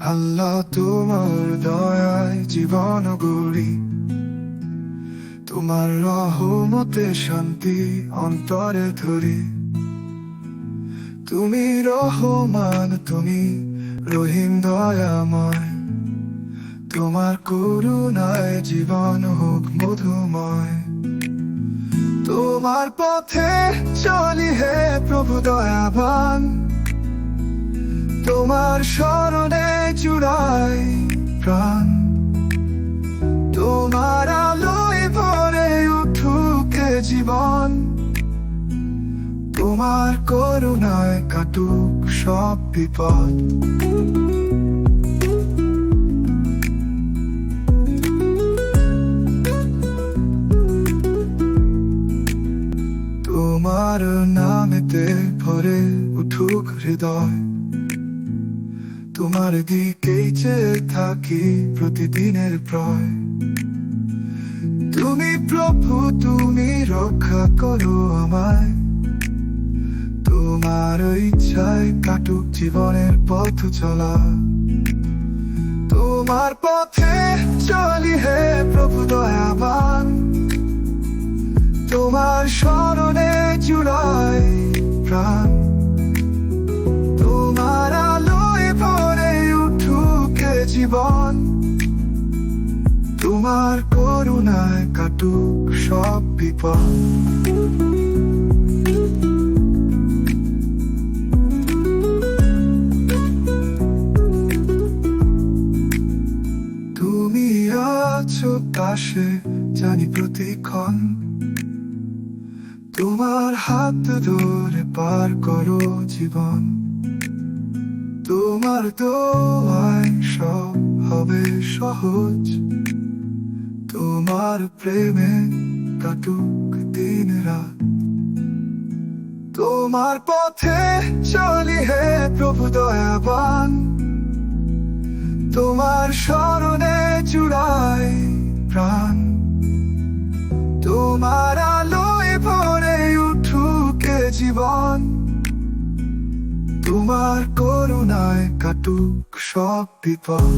আল্লাহ তোমার দয়ায় জীবন গড়ি, তোমার রহমতে শান্তি অন্তরে ধরি। তুমি রহমান, তুমি রহিম দয়াময়, তোমার করুণায় জীবন হোক মধুময়। তোমার পথে চলি হে প্রভু দয়াবান, তোমার শরণে জুড়াই প্রাণ। তোমার আলোয় ভরে উঠুক এ জীবন, তোমার করুণায় কাটুক সব বিপদ। তোমার নামেতে ভরে উঠুক হৃদয়, তোমার দিকেই চেয়ে থাকি প্রতিদিনের প্রয়। তুমি প্রভু, তুমি রক্ষা করো আমায়, তোমার ইচ্ছায় কাটুক জীবনের পথ চলা। তোমার পথে চলি হে প্রভু দয়াবান, তোমার শরণে জুড়াই প্রাণ। তোমার আলোয় ভরে উঠুক এ জীবন, তোমার করুণায় কাটুক সব বিপদ। তুমি আছো পাশে জানি প্রতিক্ষণ, তোমার হাত ধরে পার করো জীবন। তোমার দোয়ায় সব হবে সহজ, তোমার প্রেমে কাটুক দিন রাত। তোমার পথে চলি হে প্রভু দয়াবান, তোমার শরণে জুড়াই প্রাণ। তোমার আলোয় ভরে উঠুক এ জীবন, তোমার করুণায় কাটুক সব বিপদ।